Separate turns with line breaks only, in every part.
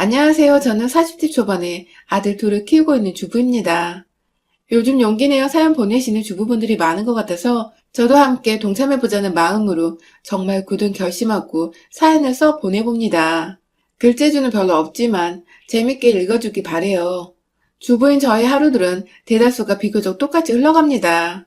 안녕하세요. 저는 40대 초반에 아들 둘을 키우고 있는 주부입니다. 요즘 용기 내어 사연 보내시는 주부분들이 많은 것 같아서 저도 함께 동참해보자는 마음으로 정말 굳은 결심하고 사연을 써 보내봅니다. 글재주는 별로 없지만 재밌게 읽어주기 바래요. 주부인 저의 하루들은 대다수가 비교적 똑같이 흘러갑니다.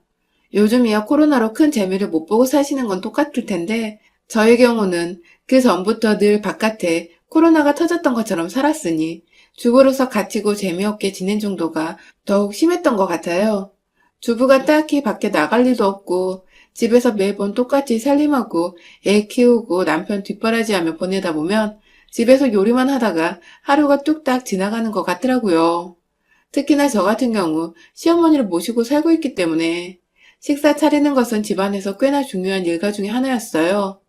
요즘이야 코로나로 큰 재미를 못 보고 사시는 건 똑같을 텐데 저의 경우는 그 전부터 늘 바깥에 코로나가 터졌던 것처럼 살았으니 주부로서 갇히고 재미없게 지낸 정도가 더욱 심했던 것 같아요. 주부가 딱히 밖에 나갈 일도 없고 집에서 매번 똑같이 살림하고 애 키우고 남편 뒷바라지하며 보내다 보면 집에서 요리만 하다가 하루가 뚝딱 지나가는 것 같더라고요. 특히나 저 같은 경우 시어머니를 모시고 살고 있기 때문에 식사 차리는 것은 집안에서 꽤나 중요한 일과 중에 하나였어요.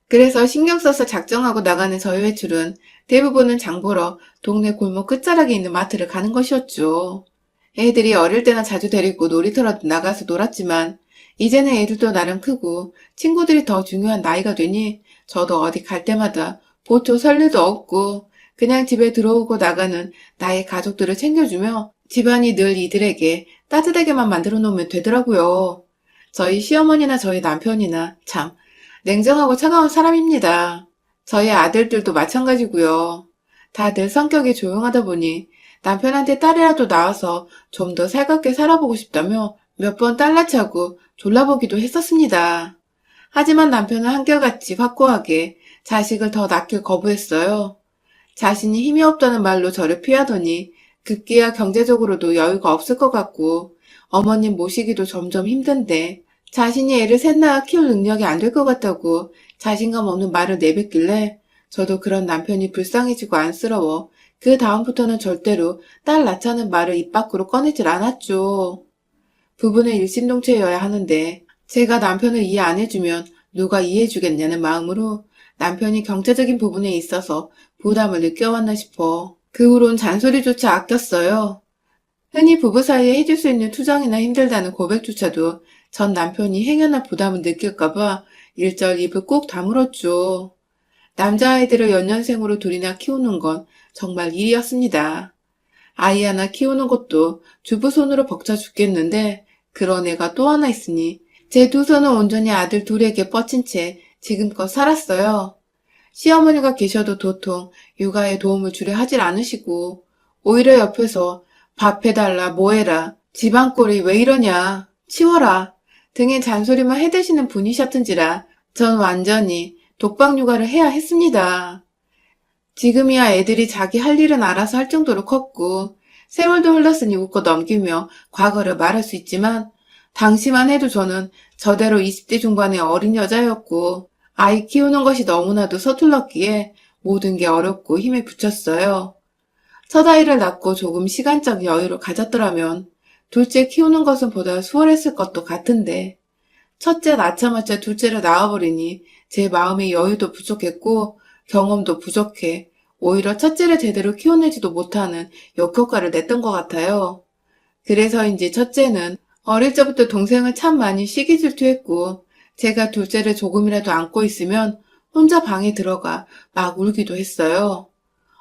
그래서 신경 써서 작정하고 나가는 저희 외출은 대부분은 장 보러 동네 골목 끝자락에 있는 마트를 가는 것이었죠. 애들이 어릴 때나 자주 데리고 놀이터로 나가서 놀았지만 이제는 애들도 나름 크고 친구들이 더 중요한 나이가 되니 저도 어디 갈 때마다 보초 설 일도 없고 그냥 집에 들어오고 나가는 나의 가족들을 챙겨주며 집안이 늘 이들에게 따뜻하게만 만들어 놓으면 되더라고요. 저희 시어머니나 저희 남편이나 참 냉정하고 차가운 사람입니다. 저희 아들들도 마찬가지고요. 다들 성격이 조용하다 보니 남편한테 딸이라도 낳아서 좀 더 살갑게 살아보고 싶다며 몇 번 딸라차고 졸라보기도 했었습니다. 하지만 남편은 한결같이 확고하게 자식을 더 낳길 거부했어요. 자신이 힘이 없다는 말로 저를 피하더니 급기야 경제적으로도 여유가 없을 것 같고 어머님 모시기도 점점 힘든데 자신이 애를 셋 낳아 키울 능력이 안 될 것 같다고 자신감 없는 말을 내뱉길래 저도 그런 남편이 불쌍해지고 안쓰러워 그 다음부터는 절대로 딸 낳자는 말을 입 밖으로 꺼내질 않았죠. 부부는 일심동체여야 하는데 제가 남편을 이해 안 해주면 누가 이해해주겠냐는 마음으로 남편이 경제적인 부분에 있어서 부담을 느껴왔나 싶어 그 후론 잔소리조차 아꼈어요. 흔히 부부 사이에 해줄 수 있는 투정이나 힘들다는 고백조차도 전 남편이 행여나 부담을 느낄까봐 일절 입을 꾹 다물었죠. 남자아이들을 연년생으로 둘이나 키우는 건 정말 일이었습니다. 아이 하나 키우는 것도 주부 손으로 벅차 죽겠는데 그런 애가 또 하나 있으니 제 두 손은 온전히 아들 둘에게 뻗친 채 지금껏 살았어요. 시어머니가 계셔도 도통 육아에 도움을 주려 하질 않으시고 오히려 옆에서 밥 해달라 뭐 해라 집안꼴이 왜 이러냐 치워라 등의 잔소리만 해대시는 분이셨던지라 전 완전히 독박 육아를 해야 했습니다. 지금이야 애들이 자기 할 일은 알아서 할 정도로 컸고 세월도 흘렀으니 웃고 넘기며 과거를 말할 수 있지만 당시만 해도 저는 저대로 20대 중반의 어린 여자였고 아이 키우는 것이 너무나도 서툴렀기에 모든 게 어렵고 힘에 부쳤어요. 첫 아이를 낳고 조금 시간적 여유를 가졌더라면 둘째 키우는 것은 보다 수월했을 것도 같은데 첫째 낳자마자 둘째를 낳아버리니 제 마음의 여유도 부족했고 경험도 부족해 오히려 첫째를 제대로 키워내지도 못하는 역효과를 냈던 것 같아요. 그래서인지 첫째는 어릴 적부터 동생을 참 많이 시기 질투했고 제가 둘째를 조금이라도 안고 있으면 혼자 방에 들어가 막 울기도 했어요.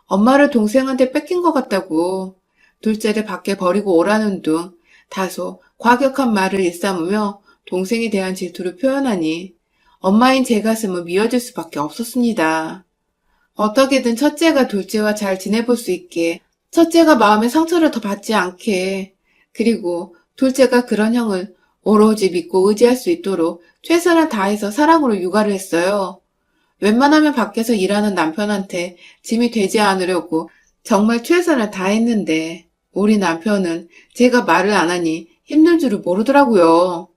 엄마를 동생한테 뺏긴 것 같다고 둘째를 밖에 버리고 오라는 둥 다소 과격한 말을 일삼으며 동생에 대한 질투를 표현하니 엄마인 제 가슴은 미어질 수밖에 없었습니다. 어떻게든 첫째가 둘째와 잘 지내볼 수 있게 첫째가 마음의 상처를 더 받지 않게 그리고 둘째가 그런 형을 오로지 믿고 의지할 수 있도록 최선을 다해서 사랑으로 육아를 했어요. 웬만하면 밖에서 일하는 남편한테 짐이 되지 않으려고 정말 최선을 다했는데 우리 남편은 제가 말을 안 하니 힘들 줄을 모르더라고요.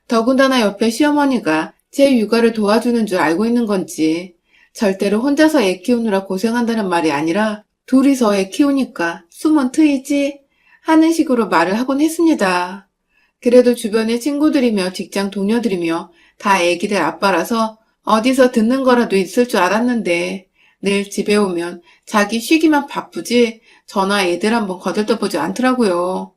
더군다나 옆에 시어머니가 제 육아를 도와주는 줄 알고 있는 건지 절대로 혼자서 애 키우느라 고생한다는 말이 아니라 둘이서 애 키우니까 숨은 트이지 하는 식으로 말을 하곤 했습니다. 그래도 주변의 친구들이며 직장 동료들이며 다 애기들 아빠라서 어디서 듣는 거라도 있을 줄 알았는데 늘 집에 오면 자기 쉬기만 바쁘지 저나 애들 한번 거들떠보지 않더라고요.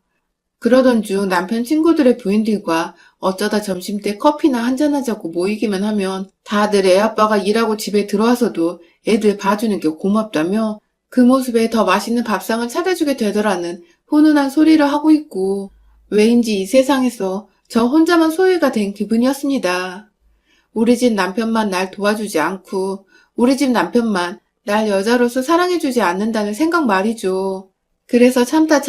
그러던 중 남편 친구들의 부인들과 어쩌다 점심때 커피나 한잔하자고 모이기만 하면 다들 애 아빠가 일하고 집에 들어와서도 애들 봐주는 게 고맙다며 그 모습에 더 맛있는 밥상을 차려주게 되더라는 훈훈한 소리를 하고 있고, 왜인지 이 세상에서 저 혼자만 소외가 된 기분이었습니다. 우리 집 남편만 날 도와주지 않고, 우리 집 남편만 날 여자로서 사랑해주지 않는다는 생각 말이죠. 그래서 참다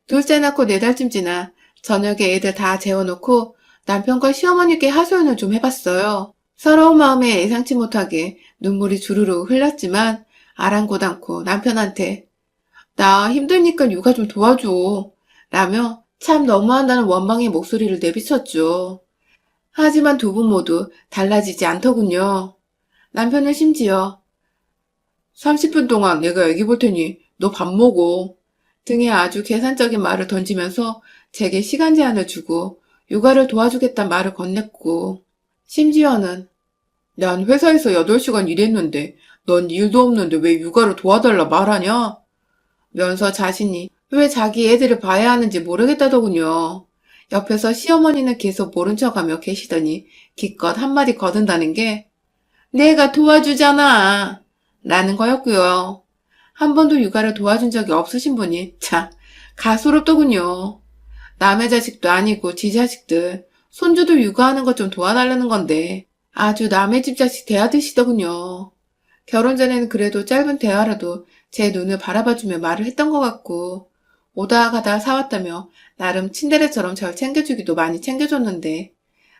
둘째 낳고 4달쯤 지나 저녁에 애들 다 재워놓고 남편과 시어머니께 하소연을 좀 해봤어요. 서러운 마음에 예상치 못하게 눈물이 주르륵 흘렀지만 아랑곳않고 남편한테 나 힘드니까 육아 좀 도와줘 라며 참 너무한다는 원망의 목소리를 내비쳤죠. 하지만 두 분 모두 달라지지 않더군요. 남편은 심지어 30분 동안 내가 애기 볼 테니 너 밥 먹어 등의 아주 계산적인 말을 던지면서 제게 시간 제한을 주고 육아를 도와주겠다는 말을 건넸고, 심지어는 난 회사에서 8시간 일했는데 넌 일도 없는데 왜 육아를 도와달라 말하냐? 면서 자신이 왜 자기 애들을 봐야 하는지 모르겠다더군요. 옆에서 시어머니는 계속 모른 척하며 계시더니 기껏 한마디 거둔다는 게 내가 도와주잖아 라는 거였고요. 한 번도 육아를 도와준 적이 없으신 분이 참 가소롭더군요. 남의 자식도 아니고 지 자식들 손주도 육아하는 것 좀 도와달라는 건데 아주 남의 집 자식 대하듯이더군요. 결혼 전에는 그래도 짧은 대화라도 제 눈을 바라봐주며 말을 했던 것 같고 오다 가다 사왔다며 나름 친데레처럼 절 챙겨주기도 많이 챙겨줬는데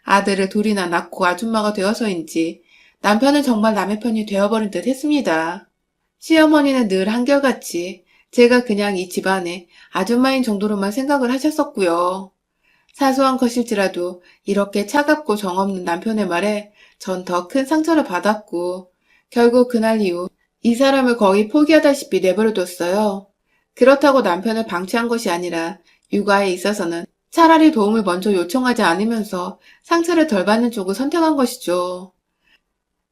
아들을 둘이나 낳고 아줌마가 되어서인지 남편은 정말 남의 편이 되어버린 듯 했습니다. 시어머니는 늘 한결같이 제가 그냥 이 집안의 아줌마인 정도로만 생각을 하셨었고요. 사소한 것일지라도 이렇게 차갑고 정없는 남편의 말에 전 더 큰 상처를 받았고 결국 그날 이후 이 사람을 거의 포기하다시피 내버려뒀어요. 그렇다고 남편을 방치한 것이 아니라 육아에 있어서는 차라리 도움을 먼저 요청하지 않으면서 상처를 덜 받는 쪽을 선택한 것이죠.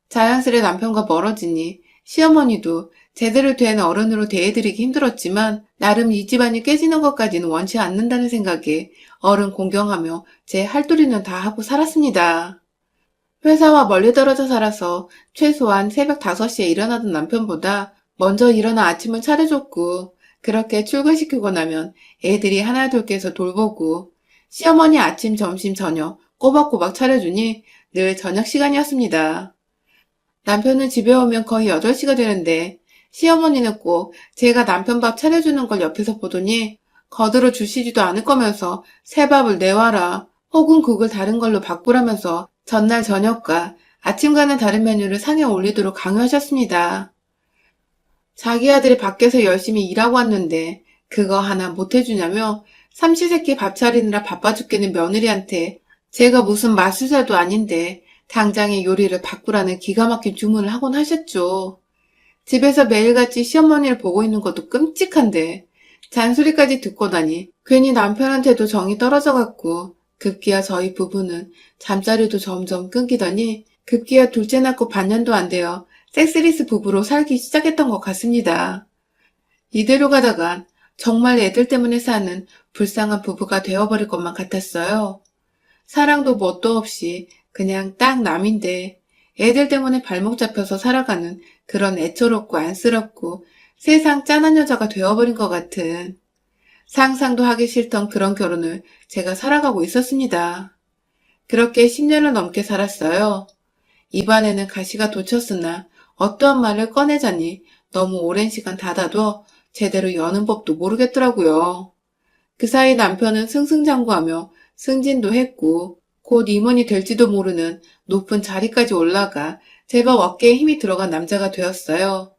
자연스레 남편과 멀어지니 시어머니도 제대로 된 어른으로 대해드리기 힘들었지만 나름 이 집안이 깨지는 것까지는 원치 않는다는 생각에 어른 공경하며 제 할도리는 다 하고 살았습니다. 회사와 멀리 떨어져 살아서 최소한 새벽 5시에 일어나던 남편보다 먼저 일어나 아침을 차려줬고 그렇게 출근시키고 나면 애들이 하나둘 깨서 돌보고 시어머니 아침, 점심, 저녁 꼬박꼬박 차려주니 늘 저녁 시간이었습니다. 남편은 집에 오면 거의 8시가 되는데 시어머니는 꼭 제가 남편 밥 차려주는 걸 옆에서 보더니 거들어 주시지도 않을 거면서 새 밥을 내와라 혹은 국을 다른 걸로 바꾸라면서 전날 저녁과 아침과는 다른 메뉴를 상에 올리도록 강요하셨습니다. 자기 아들이 밖에서 열심히 일하고 왔는데 그거 하나 못 해주냐며 삼시세끼 밥 차리느라 바빠 죽겠는 며느리한테 제가 무슨 마술사도 아닌데 당장의 요리를 바꾸라는 기가 막힌 주문을 하곤 하셨죠. 집에서 매일같이 시어머니를 보고 있는 것도 끔찍한데 잔소리까지 듣고 나니 괜히 남편한테도 정이 떨어져갖고 급기야 저희 부부는 잠자리도 점점 끊기더니 급기야 둘째 낳고 반년도 안 되어 섹스리스 부부로 살기 시작했던 것 같습니다. 이대로 가다간 정말 애들 때문에 사는 불쌍한 부부가 되어버릴 것만 같았어요. 사랑도 뭣도 없이 그냥 딱 남인데 애들 때문에 발목 잡혀서 살아가는 그런 애처롭고 안쓰럽고 세상 짠한 여자가 되어버린 것 같은 상상도 하기 싫던 그런 결혼을 제가 살아가고 있었습니다. 그렇게 10년을 넘게 살았어요. 입안에는 가시가 돋쳤으나 어떠한 말을 꺼내자니 너무 오랜 시간 닫아둬 제대로 여는 법도 모르겠더라고요. 그 사이 남편은 승승장구하며 승진도 했고 곧 임원이 될지도 모르는 높은 자리까지 올라가 제법 어깨에 힘이 들어간 남자가 되었어요.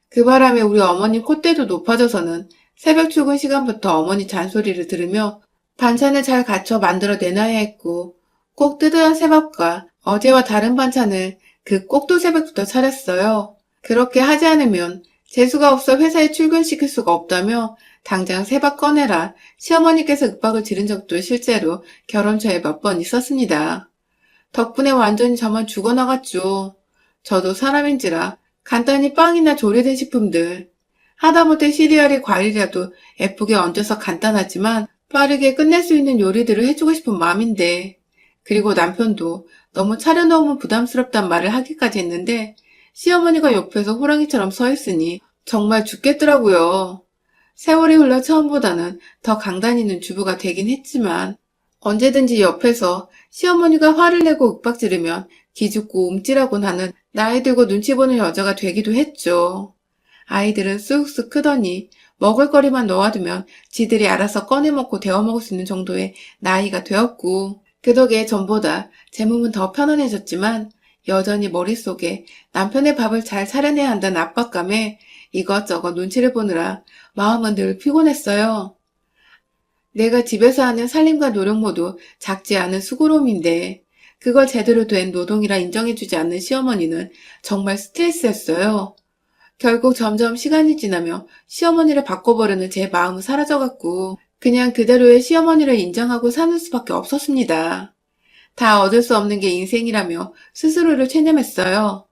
그 바람에 우리 어머님 콧대도 높아져서는 새벽 출근 시간부터 어머니 잔소리를 들으며 반찬을 잘 갖춰 만들어 내놔야 했고 꼭 뜨뜻한 새밥과 어제와 다른 반찬을 그 꼭두 새벽부터 차렸어요. 그렇게 하지 않으면 재수가 없어 회사에 출근시킬 수가 없다며 당장 새밥 꺼내라 시어머니께서 윽박을 지른 적도 실제로 결혼 초에 몇 번 있었습니다. 덕분에 완전히 저만 죽어나갔죠. 저도 사람인지라 간단히 빵이나 조리된 식품들 하다못해 시리얼이 과일이라도 예쁘게 얹어서 간단하지만 빠르게 끝낼 수 있는 요리들을 해주고 싶은 마음인데 그리고 남편도 너무 차려놓으면 부담스럽단 말을 하기까지 했는데 시어머니가 옆에서 호랑이처럼 서 있으니 정말 죽겠더라고요. 세월이 흘러 처음보다는 더 강단있는 주부가 되긴 했지만 언제든지 옆에서 시어머니가 화를 내고 윽박지르면 기죽고 움찔하곤 하는 나이 들고 눈치 보는 여자가 되기도 했죠. 아이들은 쑥쑥 크더니 먹을거리만 놓아두면 지들이 알아서 꺼내 먹고 데워 먹을 수 있는 정도의 나이가 되었고 그 덕에 전보다 제 몸은 더 편안해졌지만 여전히 머릿속에 남편의 밥을 잘 차려내야 한다는 압박감에 이것저것 눈치를 보느라 마음은 늘 피곤했어요. 내가 집에서 하는 살림과 노력 모두 작지 않은 수고로움인데 그걸 제대로 된 노동이라 인정해주지 않는 시어머니는 정말 스트레스였어요. 결국 점점 시간이 지나며 시어머니를 바꿔보려는 제 마음은 사라져갔고 그냥 그대로의 시어머니를 인정하고 사는 수밖에 없었습니다. 다 얻을 수 없는 게 인생이라며 스스로를 체념했어요.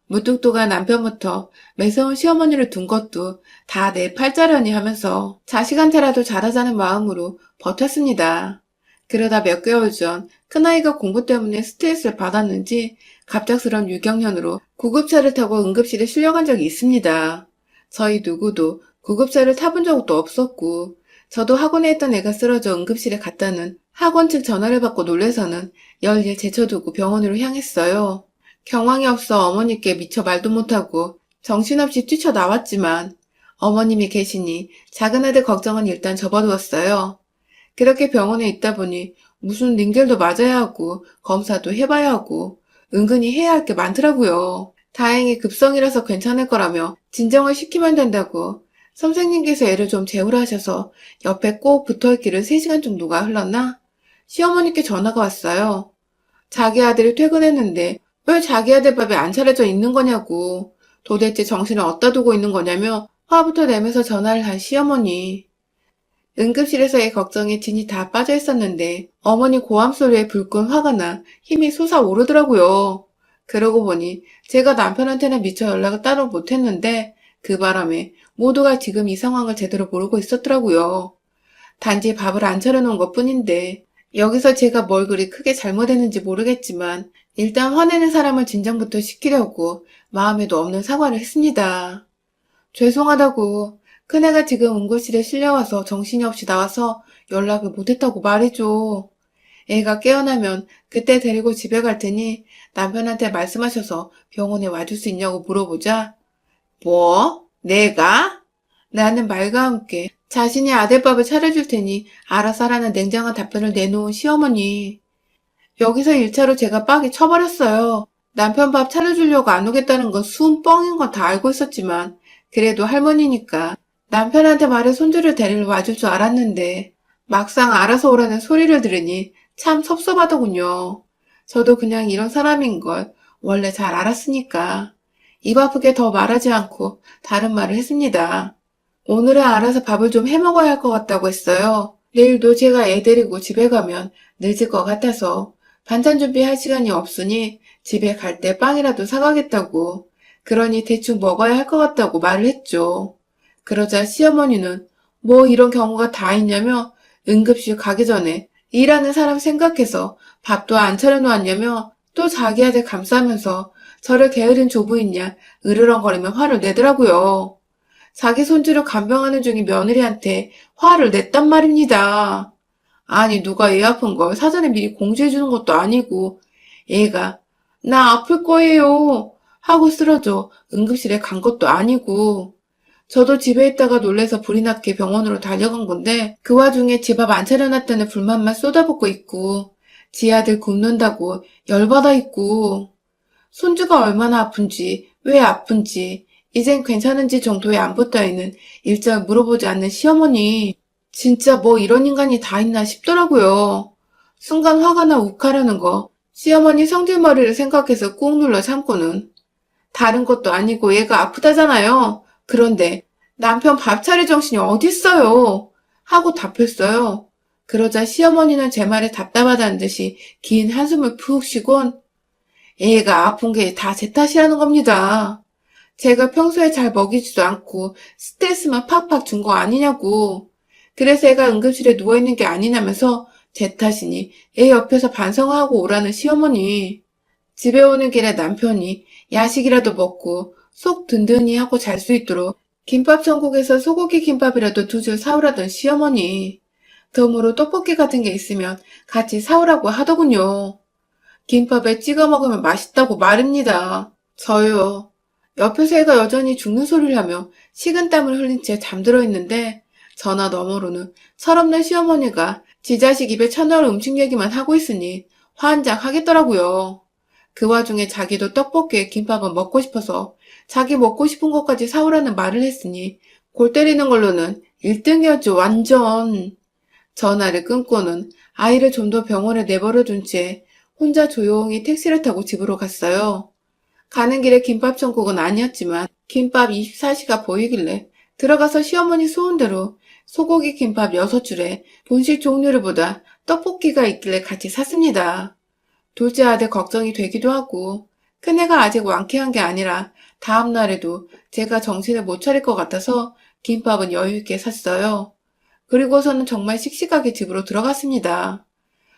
무뚝뚝한 남편부터 매서운 시어머니를 둔 것도 다 내 팔자려니 하면서 자식한테라도 잘하자는 마음으로 버텼습니다. 그러다 몇 개월 전 큰아이가 공부 때문에 스트레스를 받았는지 갑작스런 유경련으로 구급차를 타고 응급실에 실려간 적이 있습니다. 저희 누구도 구급차를 타본 적도 없었고 저도 학원에 있던 애가 쓰러져 응급실에 갔다는 학원 측 전화를 받고 놀래서는 열일 제쳐두고 병원으로 향했어요. 경황이 없어 어머니께 미처 말도 못하고 정신없이 뛰쳐나왔지만 어머님이 계시니 작은 아들 걱정은 일단 접어두었어요. 그렇게 병원에 있다 보니 무슨 링겔도 맞아야 하고 검사도 해봐야 하고 은근히 해야 할 게 많더라고요. 다행히 급성이라서 괜찮을 거라며 진정을 시키면 된다고 선생님께서 애를 좀 재우라 하셔서 옆에 꼭 붙어있기를 3시간 정도가 흘렀나? 시어머니께 전화가 왔어요. 자기 아들이 퇴근했는데 왜 자기 아들 밥이 안 차려져 있는 거냐고 도대체 정신을 어디다 두고 있는 거냐며 화부터 내면서 전화를 한 시어머니. 응급실에서의 걱정에 진이 다 빠져 있었는데 어머니 고함 소리에 불끈 화가 나 힘이 솟아오르더라고요. 그러고 보니 제가 남편한테는 미처 연락을 따로 못했는데 그 바람에 모두가 지금 이 상황을 제대로 모르고 있었더라고요. 단지 밥을 안 차려놓은 것뿐인데 여기서 제가 뭘 그리 크게 잘못했는지 모르겠지만 일단 화내는 사람을 진정부터 시키려고 마음에도 없는 사과를 했습니다. 죄송하다고 큰애가 지금 응급실에 실려와서 정신이 없이 나와서 연락을 못했다고 말해줘. 애가 깨어나면 그때 데리고 집에 갈 테니 남편한테 말씀하셔서 병원에 와줄 수 있냐고 물어보자. 뭐? 내가? 나는 말과 함께 자신이 아들밥을 차려줄 테니 알아서 하라는 냉정한 답변을 내놓은 시어머니. 여기서 1차로 제가 빡이 쳐버렸어요. 남편 밥 차려주려고 안 오겠다는 건 수은 뻥인 건 다 알고 있었지만 그래도 할머니니까 남편한테 말해 손주를 데리러 와줄 줄 알았는데 막상 알아서 오라는 소리를 들으니 참 섭섭하더군요. 저도 그냥 이런 사람인 걸 원래 잘 알았으니까 입 아프게 더 말하지 않고 다른 말을 했습니다. 오늘은 알아서 밥을 좀 해먹어야 할 것 같다고 했어요. 내일도 제가 애 데리고 집에 가면 늦을 것 같아서 반찬 준비할 시간이 없으니 집에 갈 때 빵이라도 사가겠다고. 그러니 대충 먹어야 할 것 같다고 말을 했죠. 그러자 시어머니는 뭐 이런 경우가 다 있냐며 응급실 가기 전에 일하는 사람 생각해서 밥도 안 차려놓았냐며 또 자기 아들 감싸면서 저를 게으른 조부인냐 으르렁거리며 화를 내더라고요. 자기 손주를 간병하는 중인 며느리한테 화를 냈단 말입니다. 아니 누가 애 아픈 걸 사전에 미리 공지해주는 것도 아니고 애가 나 아플 거예요 하고 쓰러져 응급실에 간 것도 아니고 저도 집에 있다가 놀래서 불이 났게 병원으로 달려간 건데 그 와중에 집 앞 안 차려놨다는 불만만 쏟아붓고 있고 지 아들 굶는다고 열받아 있고 손주가 얼마나 아픈지 왜 아픈지 이젠 괜찮은지 정도의 안부 따위는 일절 물어보지 않는 시어머니. 진짜 뭐 이런 인간이 다 있나 싶더라고요. 순간 화가 나 욱하려는 거 시어머니 성질머리를 생각해서 꾹 눌러 참고는 다른 것도 아니고 얘가 아프다잖아요. 그런데 남편 밥 차릴 정신이 어딨어요? 하고 답했어요. 그러자 시어머니는 제 말에 답답하다는 듯이 긴 한숨을 푹 쉬곤 애가 아픈 게 다 제 탓이라는 겁니다. 제가 평소에 잘 먹이지도 않고 스트레스만 팍팍 준 거 아니냐고. 그래서 애가 응급실에 누워있는 게 아니냐면서 제 탓이니 애 옆에서 반성하고 오라는 시어머니. 집에 오는 길에 남편이 야식이라도 먹고 속 든든히 하고 잘 수 있도록 김밥 천국에서 소고기 김밥이라도 두 줄 사오라던 시어머니. 덤으로 떡볶이 같은 게 있으면 같이 사오라고 하더군요. 김밥에 찍어 먹으면 맛있다고 말입니다. 저요. 옆에서 애가 여전히 죽는 소리를 하며 식은땀을 흘린 채 잠들어 있는데 전화 너머로는 철없는 시어머니가 지 자식 입에 쳐넣을 음식 얘기만 하고 있으니 환장하겠더라고요. 그 와중에 자기도 떡볶이에 김밥은 먹고 싶어서 자기 먹고 싶은 것까지 사오라는 말을 했으니 골 때리는 걸로는 1등이었죠, 완전. 전화를 끊고는 아이를 좀 더 병원에 내버려 둔 채 혼자 조용히 택시를 타고 집으로 갔어요. 가는 길에 김밥 천국은 아니었지만 김밥 24시가 보이길래 들어가서 시어머니 소원대로 소고기 김밥 6줄에 본식 종류를 보다 떡볶이가 있길래 같이 샀습니다. 둘째 아들 걱정이 되기도 하고 큰애가 아직 완쾌한 게 아니라 다음 날에도 제가 정신을 못 차릴 것 같아서 김밥은 여유 있게 샀어요. 그리고서는 정말 씩씩하게 집으로 들어갔습니다.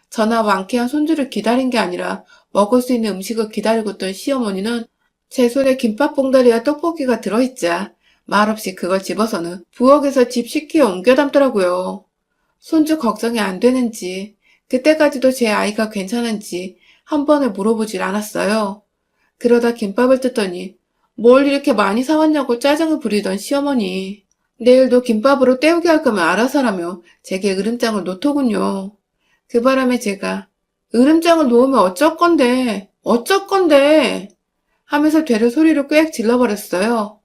저나 완쾌한 손주를 기다린 게 아니라 먹을 수 있는 음식을 기다리고 있던 시어머니는 제 손에 김밥 봉다리와 떡볶이가 들어있자 말없이 그걸 집어서는 부엌에서 집 식기에 옮겨 담더라고요. 손주 걱정이 안 되는지 그때까지도 제 아이가 괜찮은지 한 번을 물어보질 않았어요. 그러다 김밥을 뜯더니 뭘 이렇게 많이 사왔냐고 짜증을 부리던 시어머니. 내일도 김밥으로 때우게 할 거면 알아서 하라며 제게 으름장을 놓더군요. 그 바람에 제가 으름장을 놓으면 어쩔 건데 하면서 되려 소리를 꽥 질러버렸어요.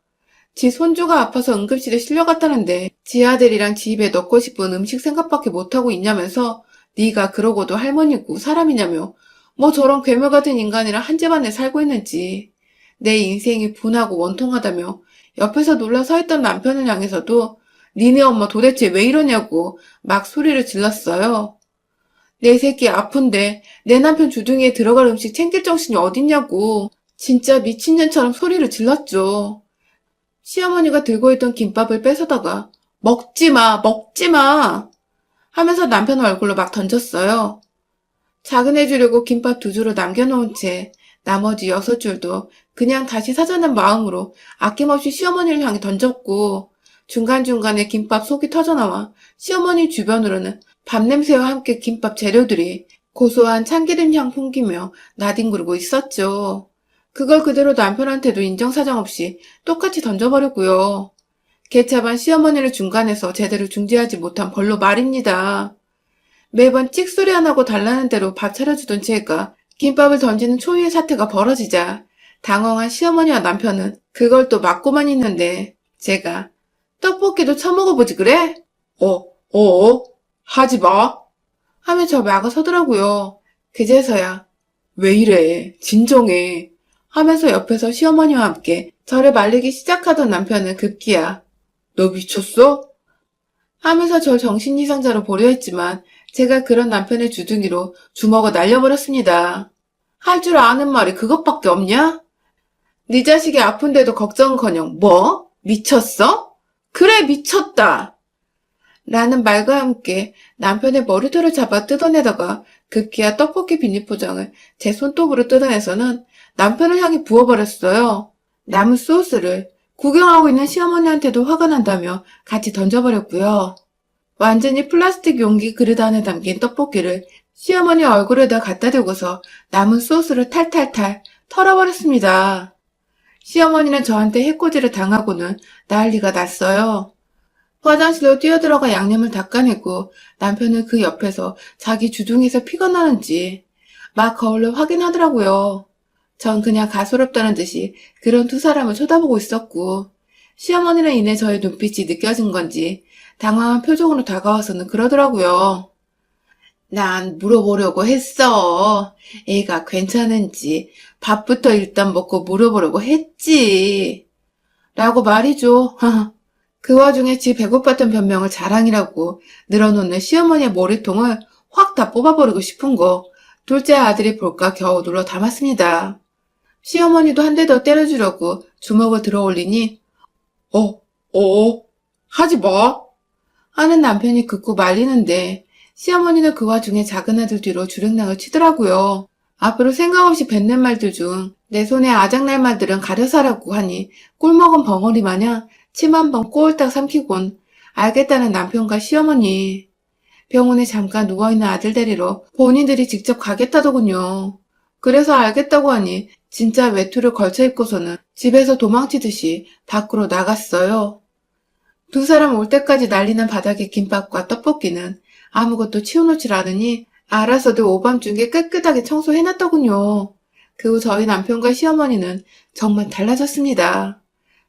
지 손주가 아파서 응급실에 실려갔다는데 지 아들이랑 지 입에 넣고 싶은 음식 생각밖에 못하고 있냐면서 네가 그러고도 할머니고 사람이냐며 뭐 저런 괴물 같은 인간이랑 한 집안에 살고 있는지 내 인생이 분하고 원통하다며 옆에서 놀라 서 있던 남편을 향해서도 니네 엄마 도대체 왜 이러냐고 막 소리를 질렀어요. 내 새끼 아픈데 내 남편 주둥이에 들어갈 음식 챙길 정신이 어딨냐고 진짜 미친년처럼 소리를 질렀죠. 시어머니가 들고 있던 김밥을 뺏어다가 먹지 마, 먹지 마 하면서 남편 얼굴로 막 던졌어요. 작은 애 주려고 김밥 2줄을 남겨놓은 채 나머지 6줄도 그냥 다시 사자는 마음으로 아낌없이 시어머니를 향해 던졌고 중간중간에 김밥 속이 터져나와 시어머니 주변으로는 밥냄새와 함께 김밥 재료들이 고소한 참기름 향 풍기며 나뒹구르고 있었죠. 그걸 그대로 남편한테도 인정사정 없이 똑같이 던져버렸고요. 개차반 시어머니를 중간에서 제대로 중지하지 못한 벌로 말입니다. 매번 찍소리 안 하고 달라는 대로 밥 차려주던 제가 김밥을 던지는 초유의 사태가 벌어지자 당황한 시어머니와 남편은 그걸 또 막고만 있는데 제가 떡볶이도 처먹어보지 그래? 하지 마. 하며 저 막아서더라고요. 그제서야 왜 이래 진정해 하면서 옆에서 시어머니와 함께 저를 말리기 시작하던 남편은 급기야 너 미쳤어? 하면서 절 정신이상자로 보려 했지만 제가 그런 남편의 주둥이로 주먹을 날려버렸습니다. 할 줄 아는 말이 그것밖에 없냐? 네 자식이 아픈데도 걱정은커녕 뭐? 미쳤어? 그래 미쳤다! 라는 말과 함께 남편의 머리털을 잡아 뜯어내다가 급기야 떡볶이 비닐포장을 제 손톱으로 뜯어내서는 남편을 향해 부어버렸어요. 남은 소스를 구경하고 있는 시어머니한테도 화가 난다며 같이 던져버렸고요. 완전히 플라스틱 용기 그릇 안에 담긴 떡볶이를 시어머니 얼굴에다 갖다 대고서 남은 소스를 탈탈탈 털어버렸습니다. 시어머니는 저한테 해코지를 당하고는 난리가 났어요. 화장실로 뛰어들어가 양념을 닦아내고 남편은 그 옆에서 자기 주둥이에서 피가 나는지 막 거울로 확인하더라고요. 전 그냥 가소롭다는 듯이 그런 두 사람을 쳐다보고 있었고 시어머니는 이내 저의 눈빛이 느껴진 건지 당황한 표정으로 다가와서는 그러더라고요. 난 물어보려고 했어. 애가 괜찮은지 밥부터 일단 먹고 물어보려고 했지. 라고 말이죠. 그 와중에 지 배고팠던 변명을 자랑이라고 늘어놓는 시어머니의 머리통을 확 다 뽑아버리고 싶은 거 둘째 아들이 볼까 겨우 눌러 담았습니다. 시어머니도 한 대 더 때려주려고 주먹을 들어 올리니 하지 마 하는 남편이 극구 말리는데 시어머니는 그 와중에 작은 아들 뒤로 주랭랑을 치더라고요. 앞으로 생각 없이 뱉는 말들 중 내 손에 아작날 말들은 가려서 하라고 하니 꿀먹은 벙어리 마냥 침 한 번 꼴딱 삼키곤 알겠다는 남편과 시어머니. 병원에 잠깐 누워있는 아들 데리러 본인들이 직접 가겠다더군요. 그래서 알겠다고 하니 진짜 외투를 걸쳐 입고서는 집에서 도망치듯이 밖으로 나갔어요. 두 사람 올 때까지 난리난 바닥의 김밥과 떡볶이는 아무것도 치워놓질 않으니 알아서들 오밤중에 깨끗하게 청소해놨더군요. 그 후 저희 남편과 시어머니는 정말 달라졌습니다.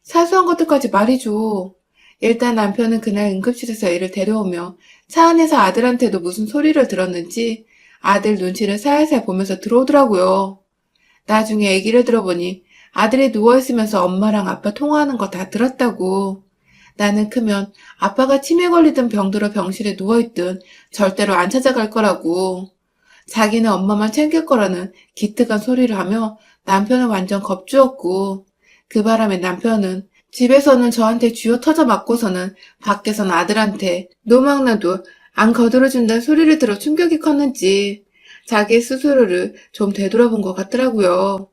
사소한 것들까지 말이죠. 일단 남편은 그날 응급실에서 애를 데려오며 차 안에서 아들한테도 무슨 소리를 들었는지 아들 눈치를 살살 보면서 들어오더라고요. 나중에 얘기를 들어보니 아들이 누워있으면서 엄마랑 아빠 통화하는 거 다 들었다고. 나는 크면 아빠가 치매 걸리든 병들어 병실에 누워있든 절대로 안 찾아갈 거라고. 자기는 엄마만 챙길 거라는 기특한 소리를 하며 남편은 완전 겁주었고, 그 바람에 남편은 집에서는 저한테 쥐어 터져 맞고서는 밖에서는 아들한테 노망나도 안 거들어준다는 소리를 들어 충격이 컸는지 자기 스스로를 좀 되돌아본 것 같더라고요.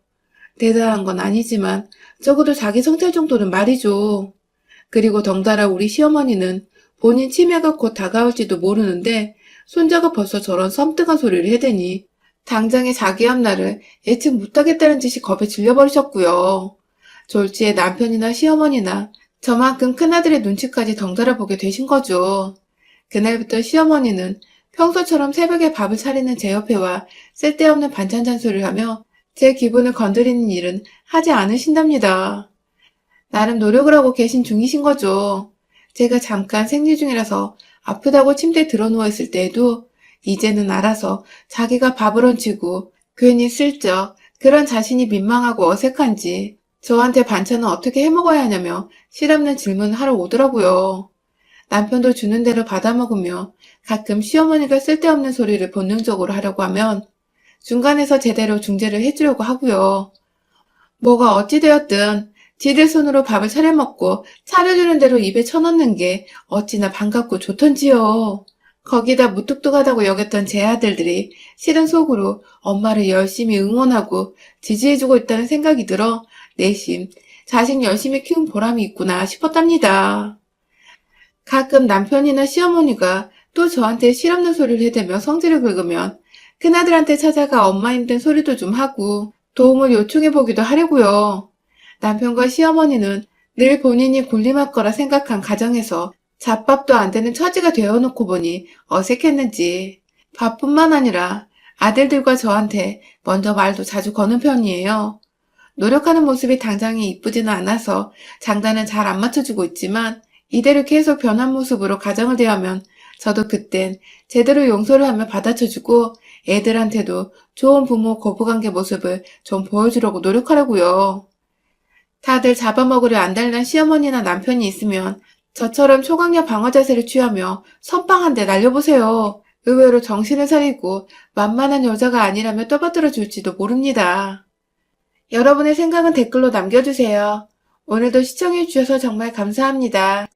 대단한 건 아니지만 적어도 자기 성찰 정도는 말이죠. 그리고 덩달아 우리 시어머니는 본인 치매가 곧 다가올지도 모르는데 손자가 벌써 저런 섬뜩한 소리를 해대니 당장에 자기 앞날을 예측 못하겠다는 짓이 겁에 질려버리셨고요. 졸지에 남편이나 시어머니나 저만큼 큰아들의 눈치까지 덩달아 보게 되신 거죠. 그날부터 시어머니는 평소처럼 새벽에 밥을 차리는 제 옆에 와 쓸데없는 반찬 잔소리를 하며 제 기분을 건드리는 일은 하지 않으신답니다. 나름 노력을 하고 계신 중이신 거죠. 제가 잠깐 생리 중이라서 아프다고 침대에 들어 누워있을 때에도 이제는 알아서 자기가 밥을 얹히고 괜히 슬쩍 그런 자신이 민망하고 어색한지 저한테 반찬은 어떻게 해먹어야 하냐며 실없는 질문을 하러 오더라고요. 남편도 주는 대로 받아먹으며 가끔 시어머니가 쓸데없는 소리를 본능적으로 하려고 하면 중간에서 제대로 중재를 해주려고 하고요. 뭐가 어찌되었든 지들 손으로 밥을 차려먹고 차려주는 대로 입에 쳐넣는 게 어찌나 반갑고 좋던지요. 거기다 무뚝뚝하다고 여겼던 제 아들들이 실은 속으로 엄마를 열심히 응원하고 지지해주고 있다는 생각이 들어 내심 자식 열심히 키운 보람이 있구나 싶었답니다. 가끔 남편이나 시어머니가 또 저한테 실없는 소리를 해대며 성질을 긁으면 큰아들한테 찾아가 엄마 힘든 소리도 좀 하고 도움을 요청해보기도 하려고요. 남편과 시어머니는 늘 본인이 군림할 거라 생각한 가정에서 잡밥도 안 되는 처지가 되어놓고 보니 어색했는지 밥뿐만 아니라 아들들과 저한테 먼저 말도 자주 거는 편이에요. 노력하는 모습이 당장에 이쁘지는 않아서 장단은 잘 안 맞춰주고 있지만 이대로 계속 변한 모습으로 가정을 대하면 저도 그땐 제대로 용서를 하며 받아쳐주고 애들한테도 좋은 부모 고부관계 모습을 좀 보여주려고 노력하려고요. 다들 잡아먹으려 안달난 시어머니나 남편이 있으면 저처럼 초강력 방어 자세를 취하며 선빵 한 대 날려보세요. 의외로 정신을 차리고 만만한 여자가 아니라며 떠받들어 줄지도 모릅니다. 여러분의 생각은 댓글로 남겨주세요. 오늘도 시청해주셔서 정말 감사합니다.